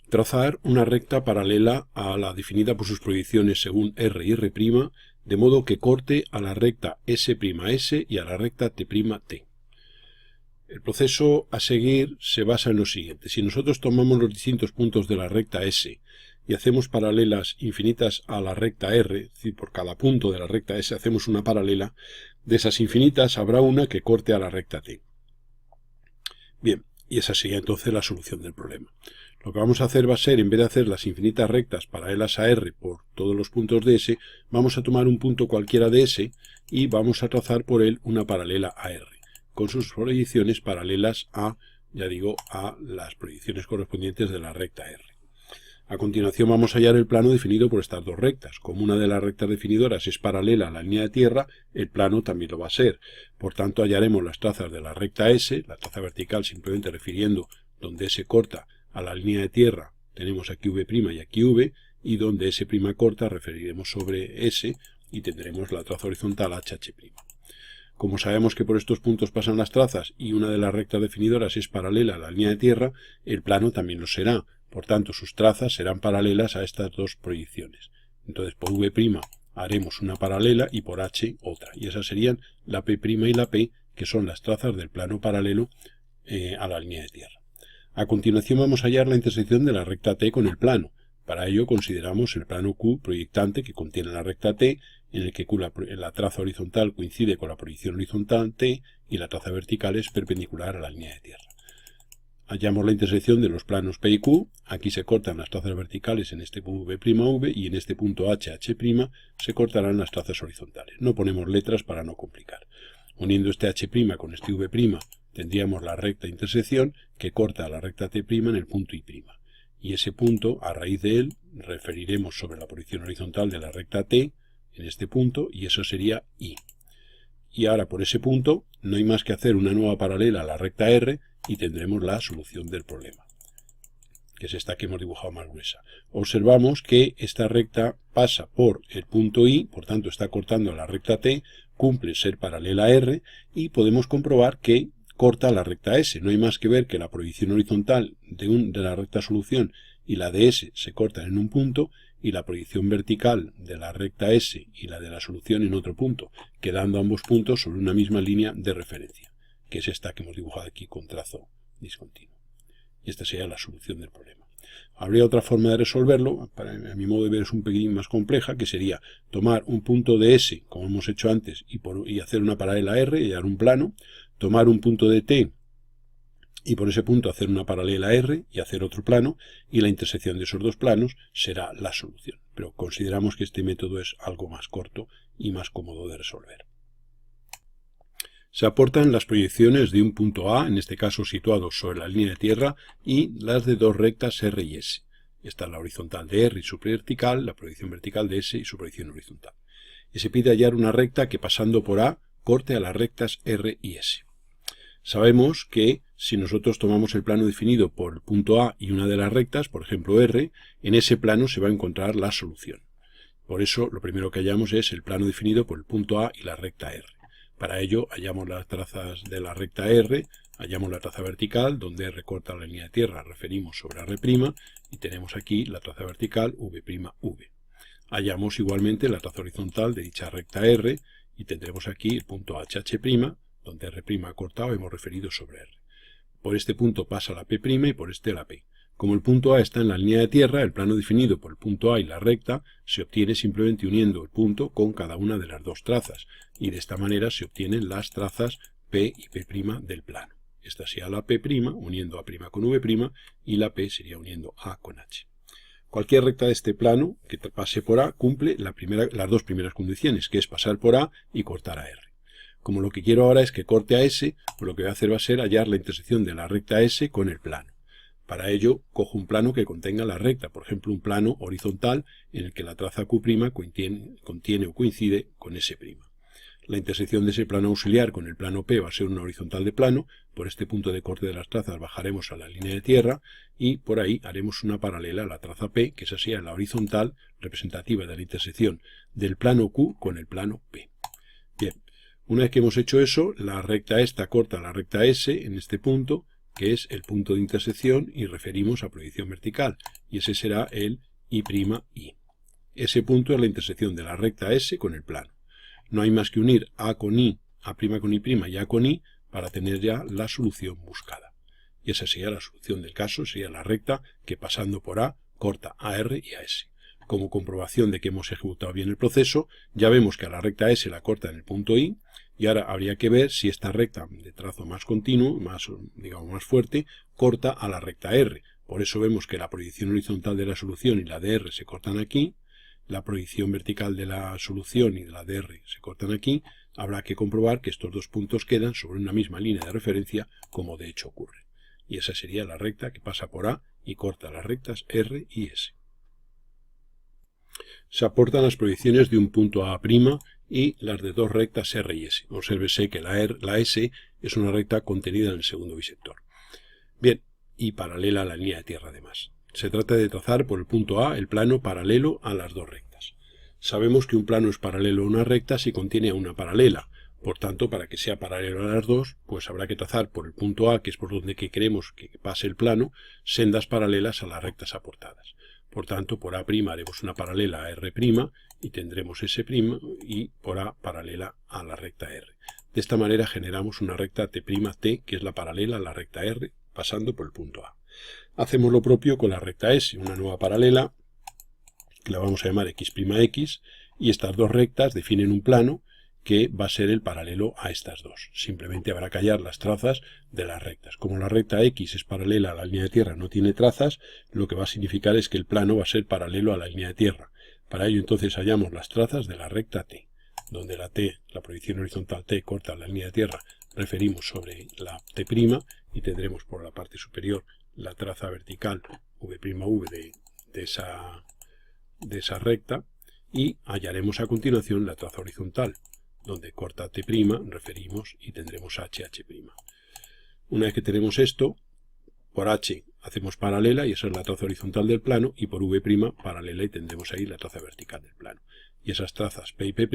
trazar una recta paralela a la definida por sus proyecciones según R y R', de modo que corte a la recta S'S y a la recta T'T. El proceso a seguir se basa en lo siguiente. Si nosotros tomamos los distintos puntos de la recta S y hacemos paralelas infinitas a la recta R, es decir, por cada punto de la recta S hacemos una paralela, de esas infinitas habrá una que corte a la recta T. Bien, y esa sería entonces la solución del problema. Lo que vamos a hacer va a ser, en vez de hacer las infinitas rectas paralelas a R por todos los puntos de S, vamos a tomar un punto cualquiera de S y vamos a trazar por él una paralela a R, con sus proyecciones paralelas a, ya digo, a las proyecciones correspondientes de la recta R. A continuación vamos a hallar el plano definido por estas dos rectas. Como una de las rectas definidoras es paralela a la línea de tierra, el plano también lo va a ser. Por tanto, hallaremos las trazas de la recta S, la traza vertical simplemente refiriendo donde S corta a la línea de tierra, tenemos aquí V' y aquí V, y donde S' corta referiremos sobre S y tendremos la traza horizontal HH'. Como sabemos que por estos puntos pasan las trazas y una de las rectas definidoras es paralela a la línea de tierra, el plano también lo será. Por tanto, sus trazas serán paralelas a estas dos proyecciones. Entonces, por V' haremos una paralela y por H otra. Y esas serían la P' y la P, que son las trazas del plano paralelo a la línea de tierra. A continuación vamos a hallar la intersección de la recta T con el plano. Para ello consideramos el plano Q proyectante que contiene la recta T, en el que Q, la traza horizontal coincide con la proyección horizontal T y la traza vertical es perpendicular a la línea de tierra. Hallamos la intersección de los planos P y Q, aquí se cortan las trazas verticales en este punto V' y en este punto HH' se cortarán las trazas horizontales. No ponemos letras para no complicar. Uniendo este H' con este V' tendríamos la recta intersección que corta a la recta T' en el punto I'. Y ese punto, a raíz de él, referiremos sobre la proyección horizontal de la recta T en este punto y eso sería I. Y ahora por ese punto no hay más que hacer una nueva paralela a la recta R y tendremos la solución del problema, que es esta que hemos dibujado más gruesa. Observamos que esta recta pasa por el punto I, por tanto está cortando a la recta T, cumple ser paralela a R y podemos comprobar que corta la recta S. No hay más que ver que la proyección horizontal de la recta solución y la de S se cortan en un punto y la proyección vertical de la recta S y la de la solución en otro punto, quedando ambos puntos sobre una misma línea de referencia, que es esta que hemos dibujado aquí con trazo discontinuo. Y esta sería la solución del problema. Habría otra forma de resolverlo, a mi modo de ver es un pelín más compleja, que sería tomar un punto de S, como hemos hecho antes, y hacer una paralela a R y hallar un plano, tomar un punto de T y por ese punto hacer una paralela a R y hacer otro plano, y la intersección de esos dos planos será la solución. Pero consideramos que este método es algo más corto y más cómodo de resolver. Se aportan las proyecciones de un punto A, en este caso situado sobre la línea de tierra, y las de dos rectas R y S. Esta es la horizontal de R y su vertical, la proyección vertical de S y su proyección horizontal. Y se pide hallar una recta que pasando por A corte a las rectas R y S. Sabemos que si nosotros tomamos el plano definido por el punto A y una de las rectas, por ejemplo R, en ese plano se va a encontrar la solución. Por eso lo primero que hallamos es el plano definido por el punto A y la recta R. Para ello hallamos las trazas de la recta R, hallamos la traza vertical, donde R corta la línea de tierra, referimos sobre R', y tenemos aquí la traza vertical V', Hallamos igualmente la traza horizontal de dicha recta R, y tendremos aquí el punto HH', donde R' ha cortado, hemos referido sobre R. Por este punto pasa la P' y por este la P. Como el punto A está en la línea de tierra, el plano definido por el punto A y la recta se obtiene simplemente uniendo el punto con cada una de las dos trazas, y de esta manera se obtienen las trazas P y P' del plano. Esta sería la P' uniendo A' con V' y la P sería uniendo A con H. Cualquier recta de este plano que pase por A cumple las dos primeras condiciones, que es pasar por A y cortar a R. Como lo que quiero ahora es que corte a S, pues lo que voy a hacer va a ser hallar la intersección de la recta S con el plano. Para ello, cojo un plano que contenga la recta, por ejemplo un plano horizontal en el que la traza Q' contiene o coincide con S'. La intersección de ese plano auxiliar con el plano P va a ser una horizontal de plano, por este punto de corte de las trazas bajaremos a la línea de tierra y por ahí haremos una paralela a la traza P, que esa sería la horizontal representativa de la intersección del plano Q con el plano P. Bien, una vez que hemos hecho eso, la recta esta corta la recta S en este punto, que es el punto de intersección y referimos a proyección vertical, y ese será el I', Ese punto es la intersección de la recta S con el plano. No hay más que unir A con I, A' con I' y A con I para tener ya la solución buscada. Y esa sería la solución del caso, sería la recta que pasando por A corta a R y a S. Como comprobación de que hemos ejecutado bien el proceso, ya vemos que a la recta S la corta en el punto I, y ahora habría que ver si esta recta de trazo más continuo, más fuerte, corta a la recta R. Por eso vemos que la proyección horizontal de la solución y la de R se cortan aquí, la proyección vertical de la solución y de la de R se cortan aquí. Habrá que comprobar que estos dos puntos quedan sobre una misma línea de referencia, como de hecho ocurre. Y esa sería la recta que pasa por A y corta las rectas R y S. Se aportan las proyecciones de un punto A' y las de dos rectas R y S. Obsérvese que la S es una recta contenida en el segundo bisector. Bien, y paralela a la línea de tierra además. Se trata de trazar por el punto A el plano paralelo a las dos rectas. Sabemos que un plano es paralelo a una recta si contiene a una paralela. Por tanto, para que sea paralelo a las dos, pues habrá que trazar por el punto A, que es por donde queremos que pase el plano, sendas paralelas a las rectas aportadas. Por tanto, por A' haremos una paralela a R' y tendremos S' y por A paralela a la recta R. De esta manera generamos una recta T'T, que es la paralela a la recta R, pasando por el punto A. Hacemos lo propio con la recta S, una nueva paralela, que la vamos a llamar X', y estas dos rectas definen un plano que va a ser el paralelo a estas dos. Simplemente habrá que hallar las trazas de las rectas. Como la recta X es paralela a la línea de tierra, no tiene trazas, lo que va a significar es que el plano va a ser paralelo a la línea de tierra. Para ello entonces hallamos las trazas de la recta T, donde la T, la proyección horizontal T, corta la línea de tierra, referimos sobre la T' y tendremos por la parte superior la traza vertical V'V de esa recta, y hallaremos a continuación la traza horizontal, donde corta T', referimos, y tendremos HH'. Una vez que tenemos esto, por H hacemos paralela, y esa es la traza horizontal del plano, y por V' paralela, y tendremos ahí la traza vertical del plano. Y esas trazas P y P'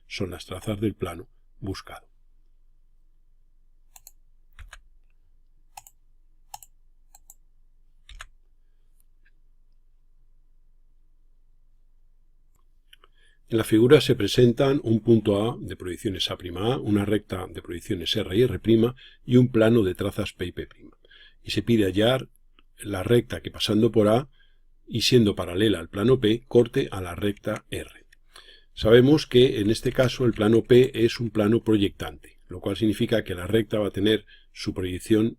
son las trazas del plano buscado. En la figura se presentan un punto A de proyecciones A'A, una recta de proyecciones R y R' y un plano de trazas P y P'. Y se pide hallar la recta que pasando por A y siendo paralela al plano P, corte a la recta R. Sabemos que en este caso el plano P es un plano proyectante, lo cual significa que la recta va a tener su proyección,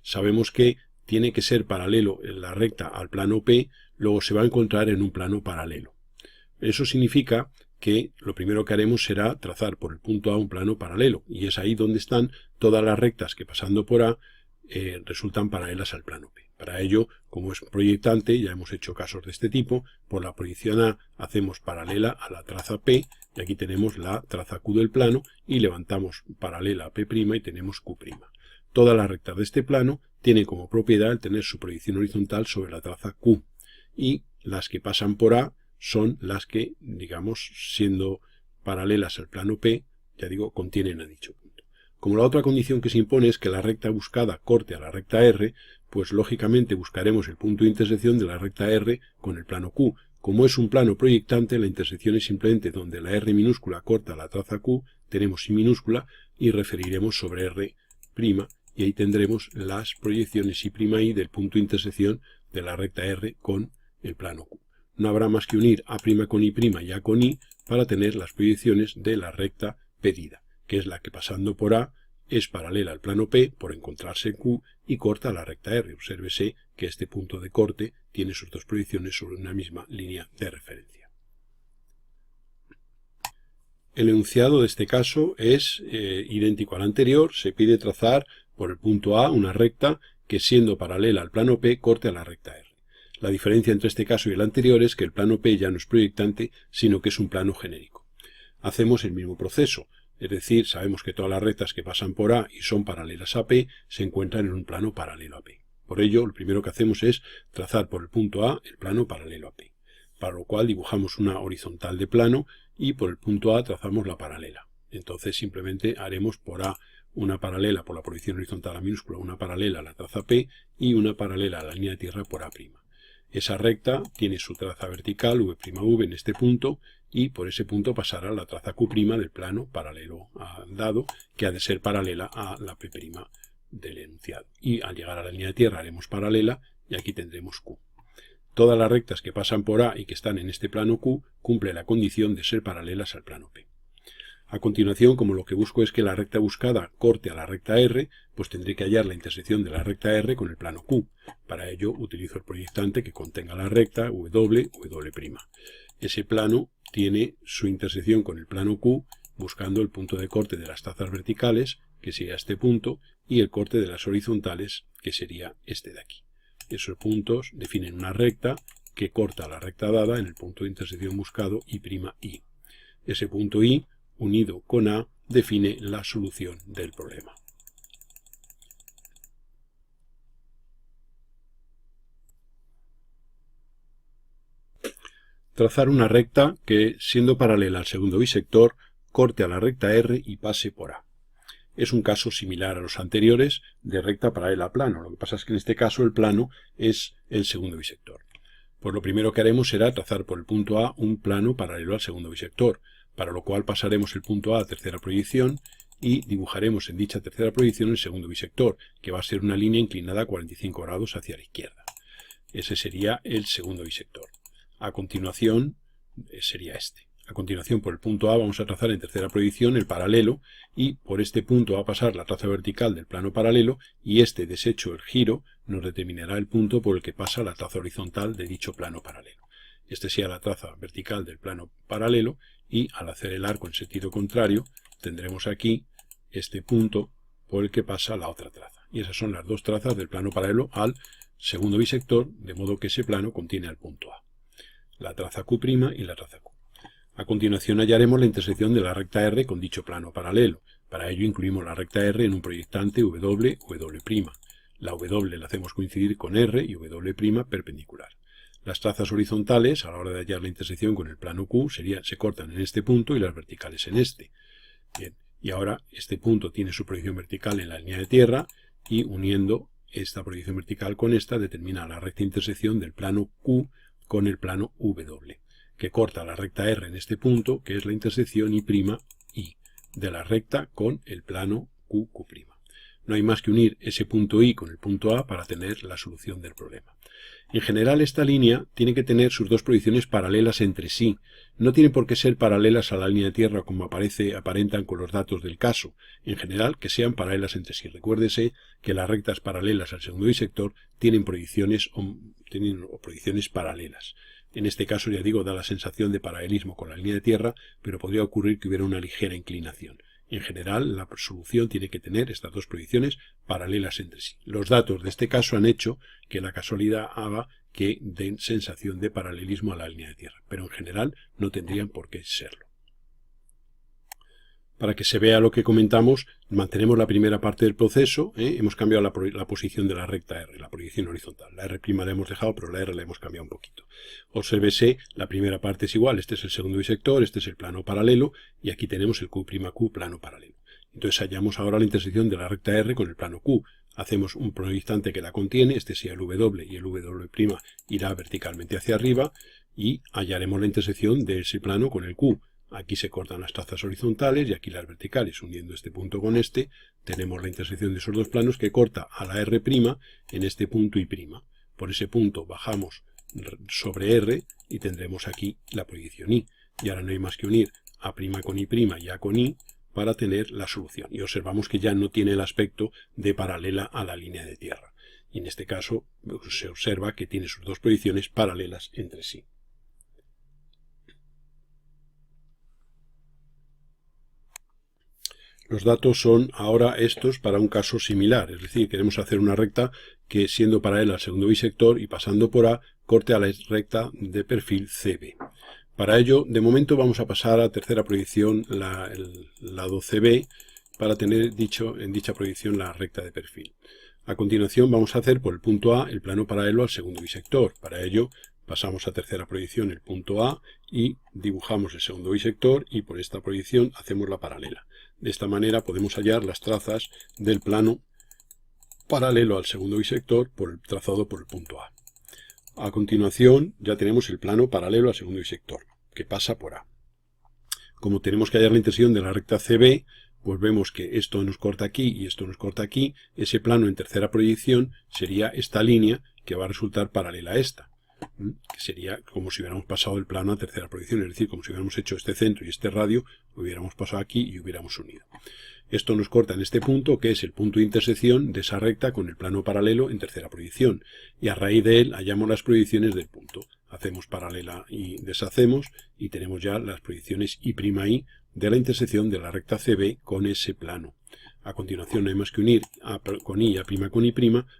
sabemos que tiene que ser paralelo en la recta al plano P, luego se va a encontrar en un plano paralelo. Eso significa que lo primero que haremos será trazar por el punto A un plano paralelo, y es ahí donde están todas las rectas que pasando por A resultan paralelas al plano P. Para ello, como es proyectante, ya hemos hecho casos de este tipo, por la proyección A hacemos paralela a la traza P, y aquí tenemos la traza Q del plano, y levantamos paralela a P' y tenemos Q'. Todas las rectas de este plano tienen como propiedad el tener su proyección horizontal sobre la traza Q, y las que pasan por A son las que, digamos, siendo paralelas al plano P, ya digo, contienen a dicho punto. Como la otra condición que se impone es que la recta buscada corte a la recta R, pues lógicamente buscaremos el punto de intersección de la recta R con el plano Q. Como es un plano proyectante, la intersección es simplemente donde la R minúscula corta la traza Q, tenemos I minúscula y referiremos sobre R', y ahí tendremos las proyecciones I' del punto de intersección de la recta R con el plano Q. No habrá más que unir A' con I' y A con I para tener las proyecciones de la recta pedida, que es la que pasando por A es paralela al plano P por encontrarse en Q y corta la recta R. Obsérvese que este punto de corte tiene sus dos proyecciones sobre una misma línea de referencia. El enunciado de este caso es idéntico al anterior. Se pide trazar por el punto A una recta que, siendo paralela al plano P, corte a la recta R. La diferencia entre este caso y el anterior es que el plano P ya no es proyectante, sino que es un plano genérico. Hacemos el mismo proceso, es decir, sabemos que todas las rectas que pasan por A y son paralelas a P se encuentran en un plano paralelo a P. Por ello, lo primero que hacemos es trazar por el punto A el plano paralelo a P, para lo cual dibujamos una horizontal de plano y por el punto A trazamos la paralela. Entonces simplemente haremos por A una paralela por la proyección horizontal A minúscula, una paralela a la traza P y una paralela a la línea de tierra por A'. Esa recta tiene su traza vertical V'V en este punto y por ese punto pasará la traza Q' del plano paralelo dado, que ha de ser paralela a la P' del enunciado. Y al llegar a la línea de tierra haremos paralela y aquí tendremos Q. Todas las rectas que pasan por A y que están en este plano Q cumplen la condición de ser paralelas al plano P. A continuación, como lo que busco es que la recta buscada corte a la recta R, pues tendré que hallar la intersección de la recta R con el plano Q. Para ello utilizo el proyectante que contenga la recta W'. Ese plano tiene su intersección con el plano Q buscando el punto de corte de las trazas verticales, que sería este punto, y el corte de las horizontales, que sería este de aquí. Esos puntos definen una recta que corta la recta dada en el punto de intersección buscado I'. Ese punto I, unido con A, define la solución del problema. Trazar una recta que, siendo paralela al segundo bisector, corte a la recta R y pase por A. Es un caso similar a los anteriores de recta paralela a plano. Lo que pasa es que en este caso el plano es el segundo bisector. Pues lo primero que haremos será trazar por el punto A un plano paralelo al segundo bisector, para lo cual pasaremos el punto A a tercera proyección y dibujaremos en dicha tercera proyección el segundo bisector, que va a ser una línea inclinada a 45 grados hacia la izquierda. Ese sería el segundo bisector. A continuación sería este. A continuación, por el punto A vamos a trazar en tercera proyección el paralelo y por este punto va a pasar la traza vertical del plano paralelo y este, deshecho el giro, nos determinará el punto por el que pasa la traza horizontal de dicho plano paralelo. Este sería la traza vertical del plano paralelo y al hacer el arco en sentido contrario tendremos aquí este punto por el que pasa la otra traza. Y esas son las dos trazas del plano paralelo al segundo bisector, de modo que ese plano contiene al punto A. La traza Q' y la traza Q. A continuación hallaremos la intersección de la recta R con dicho plano paralelo. Para ello incluimos la recta R en un proyectante W'. La W la hacemos coincidir con R y W' perpendicular. Las trazas horizontales, a la hora de hallar la intersección con el plano Q, se cortan en este punto y las verticales en este. Bien, y ahora este punto tiene su proyección vertical en la línea de tierra y uniendo esta proyección vertical con esta determina la recta intersección del plano Q con el plano W, que corta la recta R en este punto, que es la intersección I' de la recta con el plano Q'. No hay más que unir ese punto I con el punto A para tener la solución del problema. En general, esta línea tiene que tener sus dos proyecciones paralelas entre sí. No tienen por qué ser paralelas a la línea de tierra como aparentan con los datos del caso. En general, que sean paralelas entre sí. Recuérdese que las rectas paralelas al segundo bisector tienen proyecciones paralelas. En este caso, ya digo, da la sensación de paralelismo con la línea de tierra, pero podría ocurrir que hubiera una ligera inclinación. En general, la solución tiene que tener estas dos proyecciones paralelas entre sí. Los datos de este caso han hecho que la casualidad haga que den sensación de paralelismo a la línea de tierra, pero en general no tendrían por qué serlo. Para que se vea lo que comentamos, mantenemos la primera parte del proceso, hemos cambiado la posición de la recta R, la proyección horizontal. La R' la hemos dejado, pero la R la hemos cambiado un poquito. Obsérvese, la primera parte es igual, este es el segundo bisector, este es el plano paralelo, y aquí tenemos el Q'Q plano paralelo. Entonces hallamos ahora la intersección de la recta R con el plano Q. Hacemos un proyectante que la contiene, este sería el W, y el W' irá verticalmente hacia arriba, y hallaremos la intersección de ese plano con el Q. Aquí se cortan las trazas horizontales y aquí las verticales. Uniendo este punto con este, tenemos la intersección de esos dos planos que corta a la R' en este punto I'. Por ese punto bajamos sobre R y tendremos aquí la proyección I. Y ahora no hay más que unir A' con I' y A con I para tener la solución. Y observamos que ya no tiene el aspecto de paralela a la línea de tierra. Y en este caso se observa que tiene sus dos proyecciones paralelas entre sí. Los datos son ahora estos para un caso similar, es decir, queremos hacer una recta que, siendo paralela al segundo bisector y pasando por A, corte a la recta de perfil CB. Para ello, de momento vamos a pasar a tercera proyección el lado CB para tener en dicha proyección la recta de perfil. A continuación vamos a hacer por el punto A el plano paralelo al segundo bisector. Para ello pasamos a tercera proyección el punto A y dibujamos el segundo bisector y por esta proyección hacemos la paralela. De esta manera podemos hallar las trazas del plano paralelo al segundo bisector trazado por el punto A. A continuación ya tenemos el plano paralelo al segundo bisector, que pasa por A. Como tenemos que hallar la intersección de la recta CB, pues vemos que esto nos corta aquí y esto nos corta aquí. Ese plano en tercera proyección sería esta línea que va a resultar paralela a esta, que sería como si hubiéramos pasado el plano a tercera proyección, es decir, como si hubiéramos hecho este centro y este radio, hubiéramos pasado aquí y hubiéramos unido. Esto nos corta en este punto, que es el punto de intersección de esa recta con el plano paralelo en tercera proyección, y a raíz de él hallamos las proyecciones del punto. Hacemos paralela y deshacemos, y tenemos ya las proyecciones I', de la intersección de la recta CB con ese plano. A continuación no hay más que unir A con I, A' con I'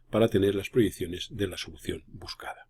para tener las proyecciones de la solución buscada.